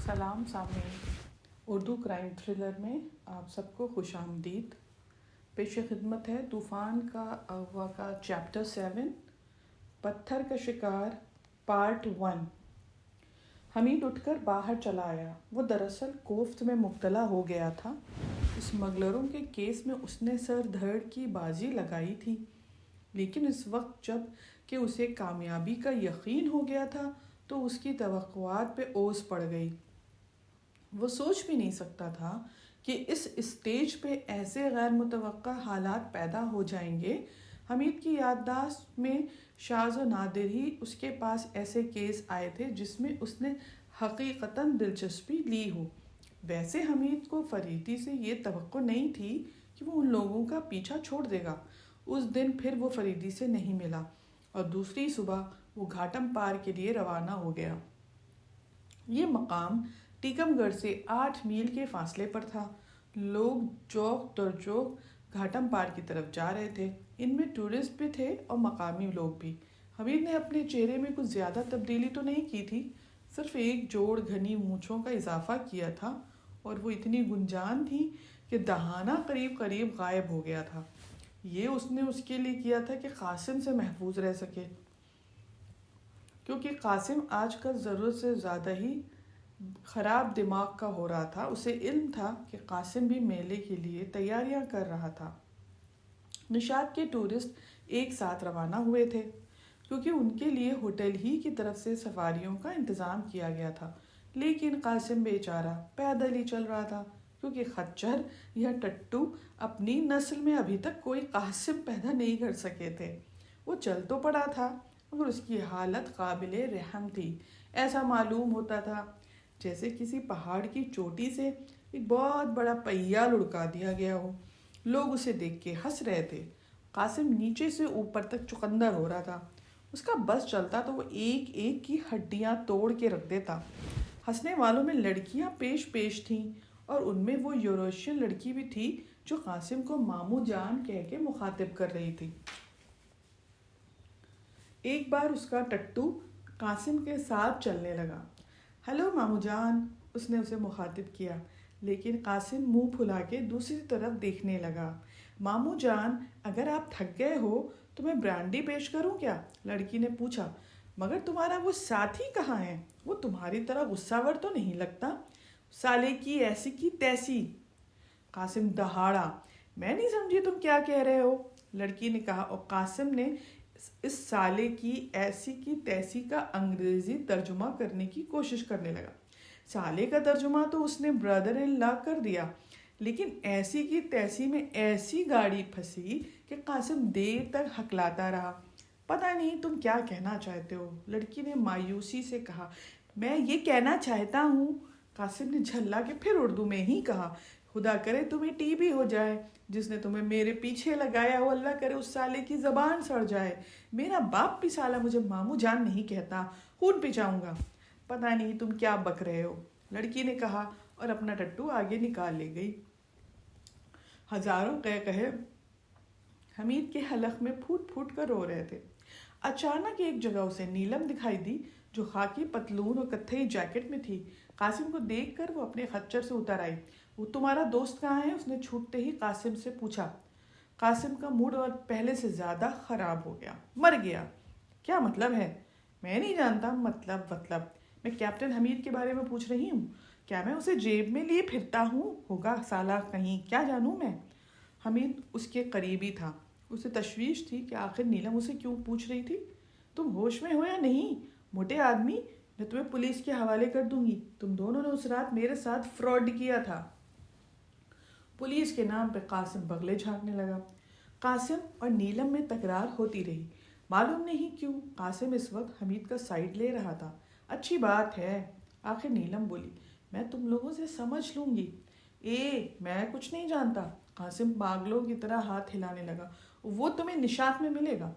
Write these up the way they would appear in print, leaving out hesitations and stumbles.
سلام سامعین، Urdu crime thriller میں آپ سب کو خوش آمدید۔ پیش خدمت ہے طوفان کا اغوا کا چیپٹر 7 پتھر کا شکار پارٹ 1۔ حمید اٹھ کر باہر چلا آیا۔ وہ دراصل کوفت میں مبتلا ہو گیا تھا۔ اسمگلروں کے کیس میں اس نے سر دھڑ کی بازی لگائی تھی، لیکن اس وقت جب کہ اسے کامیابی کا یقین ہو گیا تھا تو اس کی توقعات پہ اوس پڑ گئی۔ وہ سوچ بھی نہیں سکتا تھا کہ اس اسٹیج پہ ایسے غیر متوقع حالات پیدا ہو جائیں گے۔ حمید کی یادداشت میں شاذ و نادر ہی اس کے پاس ایسے کیس آئے تھے جس میں اس نے حقیقتاً دلچسپی لی ہو۔ ویسے حمید کو فریدی سے یہ توقع نہیں تھی کہ وہ ان لوگوں کا پیچھا چھوڑ دے گا۔ اس دن پھر وہ فریدی سے نہیں ملا اور دوسری صبح وہ گھاٹم پار کے لیے روانہ ہو گیا۔ یہ مقام ٹیکم گڑھ سے 8 میل کے فاصلے پر تھا۔ لوگ چوک در چوک گھاٹم پار کی طرف جا رہے تھے۔ ان میں ٹورسٹ بھی تھے اور مقامی لوگ بھی۔ حمید نے اپنے چہرے میں کچھ زیادہ تبدیلی تو نہیں کی تھی، صرف ایک جوڑ گھنی مونچھوں کا اضافہ کیا تھا اور وہ اتنی گنجان تھی کہ دہانہ قریب قریب غائب ہو گیا تھا۔ یہ اس نے اس کے لیے کیا تھا کہ قاسم سے محفوظ رہ سکے، کیونکہ قاسم آج کل ضرورت سے زیادہ ہی خراب دماغ کا ہو رہا تھا۔ اسے علم تھا کہ قاسم بھی میلے کے لیے تیاریاں کر رہا تھا۔ نشاط کے ٹورسٹ ایک ساتھ روانہ ہوئے تھے، کیونکہ ان کے لیے ہوٹل ہی کی طرف سے سواریوں کا انتظام کیا گیا تھا، لیکن قاسم بیچارہ پیدل ہی چل رہا تھا، کیونکہ خچر یا ٹٹو اپنی نسل میں ابھی تک کوئی قاسم پیدا نہیں کر سکے تھے۔ وہ چل تو پڑا تھا مگر اس کی حالت قابل رحم تھی۔ ایسا معلوم ہوتا تھا جیسے کسی پہاڑ کی چوٹی سے ایک بہت بڑا پہیا لڑکا دیا گیا ہو۔ لوگ اسے دیکھ کے ہنس رہے تھے۔ قاسم نیچے سے اوپر تک چقندر ہو رہا تھا۔ اس کا بس چلتا تو وہ ایک ایک کی ہڈیاں توڑ کے رکھ دیتا۔ ہنسنے والوں میں لڑکیاں پیش پیش تھیں اور ان میں وہ یوریشین لڑکی بھی تھی جو قاسم کو ماموں جان کہہ کے مخاطب کر رہی تھی۔ ایک بار اس کا ٹٹو قاسم کے ساتھ چلنے لگا۔ ہیلو ماموں جان، اس نے اسے مخاطب کیا، لیکن قاسم منہ پھلا کے دوسری طرف دیکھنے لگا۔ ماموں جان، اگر آپ تھک گئے ہو تو میں برانڈی پیش کروں کیا؟ لڑکی نے پوچھا۔ مگر تمہارا وہ ساتھی کہاں ہے؟ وہ تمہاری طرح غصہ ور تو نہیں لگتا؟ سالے کی ایسی کی تیسی، قاسم دہاڑا۔ میں نہیں سمجھی تم کیا کہہ رہے ہو، لڑکی نے کہا، اور قاسم نے اس سالے کی ایسی کی تیسی کا انگریزی ترجمہ کرنے کی کوشش کرنے لگا۔ سالے کا ترجمہ تو اس نے برادر ان لا کر دیا، لیکن ایسی کی تیسی میں ایسی گاڑی پھنسی کہ قاسم دیر تک ہکلاتا رہا۔ پتہ نہیں تم کیا کہنا چاہتے ہو، لڑکی نے مایوسی سے کہا۔ میں یہ کہنا چاہتا ہوں، قاسم نے جھلا کے پھر اردو میں ہی کہا، خدا کرے تمہیں ٹی بی ہو جائے، جس نے تمہیں میرے پیچھے لگایا ہو، اللہ کرے اس سالے کی زبان سڑ جائے۔ میرا باپ بھی سالہ مجھے ماموں جان نہیں کہتا، خون پی جاؤں گا۔ پتہ نہیں تم کیا بک رہے ہو، لڑکی نے کہا اور اپنا ٹٹو آگے نکال لے گئی۔ ہزاروں قہقہے حمید کے حلق میں پھوٹ پھوٹ کر رو رہے تھے۔ اچانک ایک جگہ اسے نیلم دکھائی دی، جو خاکی پتلون اور کتھئی جیکٹ میں تھی۔ قاسم کو دیکھ کر وہ اپنے خچر سے اتر آئی۔ وہ تمہارا دوست کہاں ہے؟ اس نے چھوٹتے ہی قاسم سے پوچھا۔ قاسم کا موڈ اور پہلے سے زیادہ خراب ہو گیا۔ مر گیا۔ کیا مطلب ہے؟ میں نہیں جانتا مطلب۔ میں کیپٹن حمید کے بارے میں پوچھ رہی ہوں۔ کیا میں اسے جیب میں لیے پھرتا ہوں؟ ہوگا سالہ کہیں، کیا جانوں میں؟ حمید اس کے قریبی تھا۔ اسے تشویش تھی کہ آخر نیلم اسے کیوں پوچھ رہی تھی۔ تم ہوش میں ہو یا نہیں موٹے آدمی؟ میں تمہیں پولیس کے حوالے کر دوں گی۔ تم دونوں نے اس رات میرے ساتھ فراڈ کیا تھا۔ پولیس کے نام پہ قاسم بغلے جھانکنے لگا۔ قاسم اور نیلم میں تکرار ہوتی رہی۔ معلوم نہیں کیوں قاسم اس وقت حمید کا سائیڈ لے رہا تھا۔ اچھی بات ہے، آخر نیلم بولی، میں تم لوگوں سے سمجھ لوں گی۔ میں کچھ نہیں جانتا، قاسم پاگلوں کی طرح ہاتھ ہلانے لگا۔ وہ تمہیں نشاط میں ملے گا۔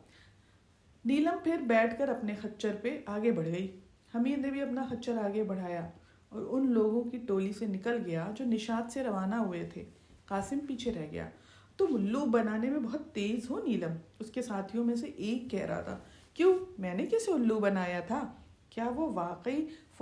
نیلم پھر بیٹھ کر اپنے خچر پہ آگے بڑھ گئی۔ حمید نے بھی اپنا خچر آگے بڑھایا اور ان لوگوں کی ٹولی سے نکل گیا جو نشاط سے روانہ ہوئے تھے۔ قاسم پیچھے رہ گیا۔ تم الو بنانے میں بہت تیز ہو نیلم، اس کے ساتھیوں میں سے ایک کہہ رہا تھا۔ کیوں، میں نے کسے الو بنایا تھا؟ کیا وہ واقعی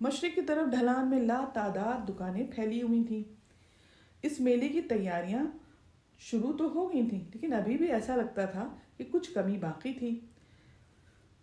مشرق کی طرف ڈھلان میں لا تعداد دکانیں پھیلی ہوئی تھیں۔ اس میلے کی تیاریاں شروع تو ہو گئی تھیں، لیکن ابھی بھی ایسا لگتا تھا کہ کچھ کمی باقی تھی۔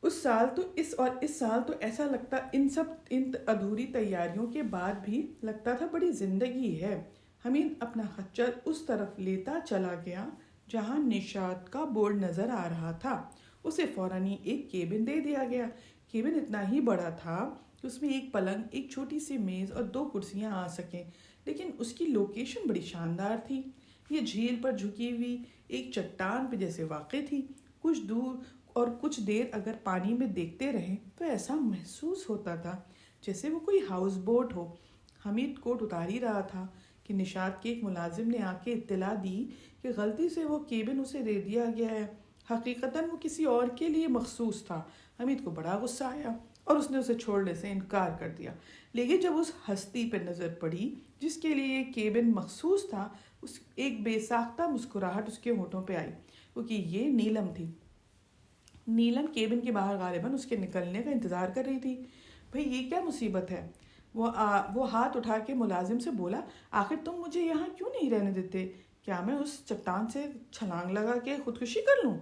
اس سال تو ایسا لگتا ان ادھوری تیاریوں کے بعد بھی لگتا تھا بڑی زندگی ہے۔ حمید اپنا خچر اس طرف لیتا چلا گیا جہاں نشاد کا بورڈ نظر آ رہا تھا۔ اسے فوراً ہی ایک کیبن دے دیا گیا۔ کیبن اتنا ہی بڑا تھا کہ اس میں ایک پلنگ، ایک چھوٹی سی میز اور 2 کرسیاں آ سکیں، لیکن اس کی لوکیشن بڑی شاندار تھی۔ یہ جھیل پر جھکی ہوئی ایک چٹان پہ جیسے واقع تھی۔ کچھ دور اور کچھ دیر اگر پانی میں دیکھتے رہیں تو ایسا محسوس ہوتا تھا جیسے وہ کوئی ہاؤس بوٹ ہو۔ حمید کوٹ اتار ہی رہا تھا کہ نشاد کے ایک ملازم نے آ کے اطلاع دی کہ غلطی سے وہ کیبن اسے دے دیا گیا ہے۔ حقیقتاً وہ کسی اور کے لیے مخصوص تھا۔ حمید کو بڑا غصہ آیا اور اس نے اسے چھوڑنے سے انکار کر دیا، لیکن جب اس ہستی پہ نظر پڑی جس کے لیے یہ کیبن مخصوص تھا، ایک بے ساختہ مسکراہٹ اس کے ہونٹوں پہ آئی، کیونکہ یہ نیلم تھی۔ نیلم کیبن کے باہر غالباً اس کے نکلنے کا انتظار کر رہی تھی۔ بھئی یہ کیا مصیبت ہے؟ وہ ہاتھ اٹھا کے ملازم سے بولا، آخر تم مجھے یہاں کیوں نہیں رہنے دیتے؟ کیا میں اس چٹان سے چھلانگ لگا کے خودکشی کر لوں؟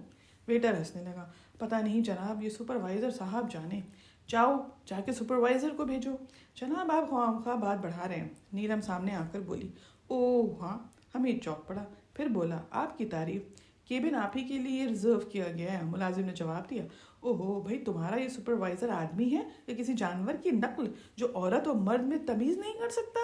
ویٹر ہنسنے لگا، پتہ نہیں جناب، یہ سپروائزر صاحب جانے، جا کے سپروائزر کو بھیجو۔ جناب آپ خواہ بات بڑھا رہے ہیں، نیلم سامنے آ کر بولی۔ اوہ ہاں، حمید چونک پڑا، پھر بولا، آپ کی تعریف، کیبن آپ ہی کے لیے ریزرو کیا گیا ہے۔ ملازم نے جواب دیا، اوہو بھائی، تمہارا یہ سپروائزر آدمی ہے یا کسی جانور کی نقل جو عورت اور مرد میں تمیز نہیں کر سکتا؟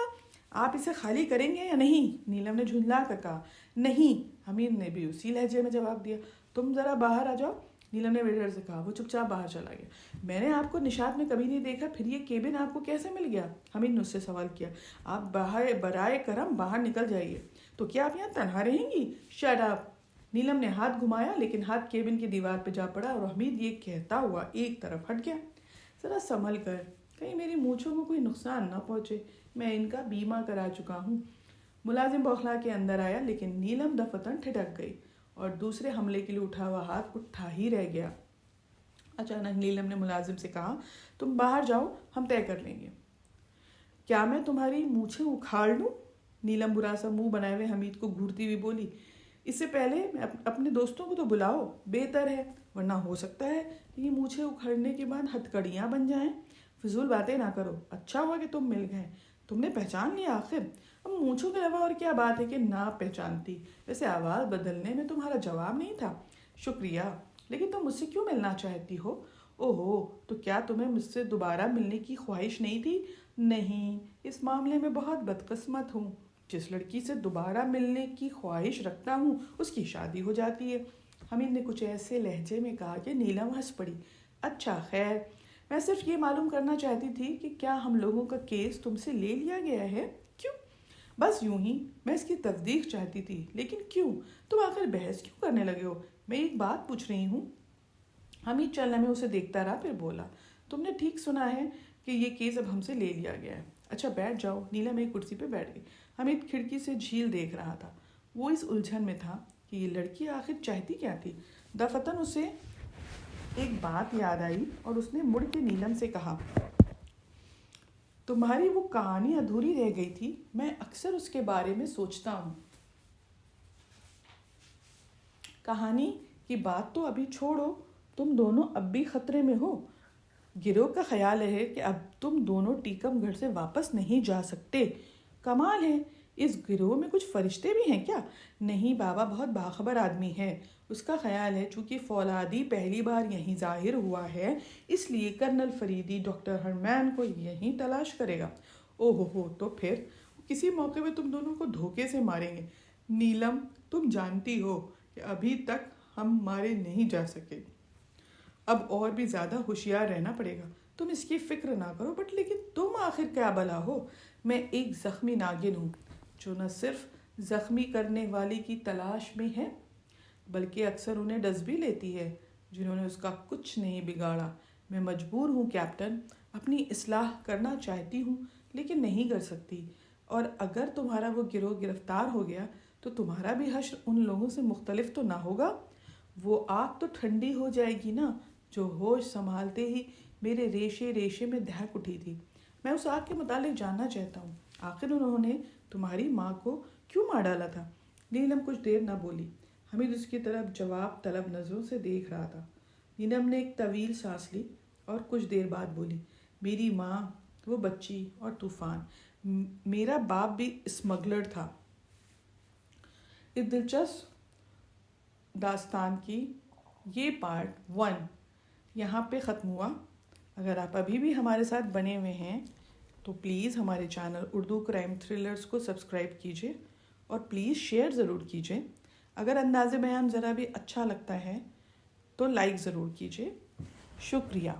آپ اسے خالی کریں گے یا نہیں؟ نیلم نے جھنجلا کر کہا۔ نہیں، حمید نے بھی اسی لہجے میں جواب دیا۔ تم ذرا باہر آ جاؤ، نیلم نے ویٹر سے کہا۔ وہ چپ چاپ باہر چلا گیا۔ میں نے آپ کو نشاد میں کبھی نہیں دیکھا، پھر یہ کیبن آپ کو کیسے مل گیا؟ حمید نے اس سے سوال کیا۔ آپ برائے کرم باہر نکل جائیے۔ تو کیا آپ یہاں تنہا رہیں گی؟ Shut up! نیلم نے ہاتھ گھمایا، لیکن ہاتھ کیبن کی دیوار پہ جا پڑا اور حمید یہ کہتا ہوا ایک طرف ہٹ گیا، ذرا سنبھل کر، کہیں میری مونچھوں کو کوئی نقصان نہ پہنچے، میں ان کا بیمہ کرا چکا ہوں۔ ملازم بوکھلا کے اندر آیا، لیکن نیلم دفتن ٹھٹک گئی اور دوسرے حملے کے لیے اٹھا ہوا ہاتھ اٹھا ہی رہ گیا۔ اچانک نیلم نے ملازم سے کہا، تم باہر جاؤ، ہم طے کر لیں گے۔ کیا میں تمہاری مونچھیں اکھاڑ لوں؟ نیلم برا سا منہ بنائے ہوئے حمید کو گھورتی ہوئی بولی۔ اس سے پہلے اپنے دوستوں کو تو بلاؤ، بہتر ہے، ورنہ ہو سکتا ہے کہ یہ مونچھیں اکھڑنے کے بعد ہتھکڑیاں بن جائیں۔ فضول باتیں نہ کرو، اچھا ہوا کہ تم مل گئے، تم نے پہچان لیا آخر۔ اب مونچھوں کے علاوہ اور کیا بات ہے کہ نہ پہچانتی؟ ویسے آواز بدلنے میں تمہارا جواب نہیں تھا۔ شکریہ، لیکن تم مجھ سے کیوں ملنا چاہتی ہو؟ اوہو، تو کیا تمہیں مجھ سے دوبارہ ملنے کی خواہش نہیں تھی؟ نہیں، اس معاملے میں بہت بدقسمت ہوں۔ جس لڑکی سے دوبارہ ملنے کی خواہش رکھتا ہوں اس کی شادی ہو جاتی ہے۔ حمید نے کچھ ایسے لہجے میں کہا کہ نیلم ہنس پڑی۔ اچھا خیر، میں صرف یہ معلوم کرنا چاہتی تھی کہ کیا ہم لوگوں کا کیس تم سے لے لیا گیا ہے؟ کیوں؟ بس یوں ہی، میں اس کی تصدیق چاہتی تھی۔ لیکن کیوں؟ تم آخر بحث کیوں کرنے لگے ہو؟ میں ایک بات پوچھ رہی ہوں۔ حمید چلنے میں اسے دیکھتا رہا، پھر بولا، تم نے ٹھیک سنا ہے کہ یہ کیس اب ہم سے لے لیا گیا ہے۔ اچھا بیٹھ جاؤ۔ نیلم ایک کرسی پہ بیٹھ گئی۔ حمید کھڑکی سے جھیل دیکھ رہا تھا۔ وہ اس الجھن میں تھا کہ یہ لڑکی آخر چاہتی کیا تھی۔ دفتن اسے ایک بات یاد آئی اور اس نے مڑ کے نیلم سے کہا، تمہاری وہ کہانی ادھوری رہ گئی تھی، میں اکثر اس کے بارے میں سوچتا ہوں۔ کہانی کی بات تو ابھی چھوڑو، تم دونوں اب بھی خطرے میں ہو۔ گروہ کا خیال ہے کہ اب تم دونوں ٹیکم گھر سے واپس نہیں جا سکتے۔ کمال ہے، اس گروہ میں کچھ فرشتے بھی ہیں کیا؟ نہیں بابا بہت باخبر آدمی ہے۔ اس کا خیال ہے چونکہ فولادی پہلی بار یہیں ظاہر ہوا ہے، اس لیے کرنل فریدی ڈاکٹر ہرمین کو یہیں تلاش کرے گا۔ اوہو، تو پھر کسی موقع پہ تم دونوں کو دھوکے سے ماریں گے۔ نیلم، تم جانتی ہو کہ ابھی تک ہم مارے نہیں جا سکے، اب اور بھی زیادہ ہوشیار رہنا پڑے گا۔ تم اس کی فکر نہ کرو، بٹ لیکن تم آخر کیا بلا ہو؟ میں ایک زخمی ناگن ہوں جو نہ صرف زخمی کرنے والے کی تلاش میں ہے بلکہ اکثر انہیں ڈس بھی لیتی ہے جنہوں نے اس کا کچھ نہیں بگاڑا۔ میں مجبور ہوں کیپٹن، اپنی اصلاح کرنا چاہتی ہوں لیکن نہیں کر سکتی، اور اگر تمہارا وہ گروہ گرفتار ہو گیا تو تمہارا بھی حشر ان لوگوں سے مختلف تو نہ ہوگا۔ وہ آگ تو ٹھنڈی ہو جائے گی نا جو ہوش سنبھالتے ہی میرے ریشے ریشے میں دہک اٹھی تھی۔ میں اس آگ کے متعلق جاننا چاہتا ہوں، آخر انہوں نے تمہاری ماں کو کیوں مار ڈالا تھا؟ نیلم کچھ دیر نہ بولی۔ حمید اس کی طرف جواب طلب نظروں سے دیکھ رہا تھا۔ نیلم نے ایک طویل سانس لی اور کچھ دیر بعد بولی، میری ماں، وہ بچی اور طوفان، میرا باپ بھی اسمگلر تھا۔ اس دلچسپ داستان کی یہ پارٹ 1 یہاں پہ ختم ہوا۔ اگر آپ ابھی بھی ہمارے ساتھ بنے ہوئے ہیں تو پلیز ہمارے چینل اردو کرائم تھرلرز کو سبسکرائب کیجیے اور پلیز شیئر ضرور کیجیے۔ اگر انداز بیان ذرا بھی اچھا لگتا ہے تو لائک ضرور کیجیے۔ شکریہ۔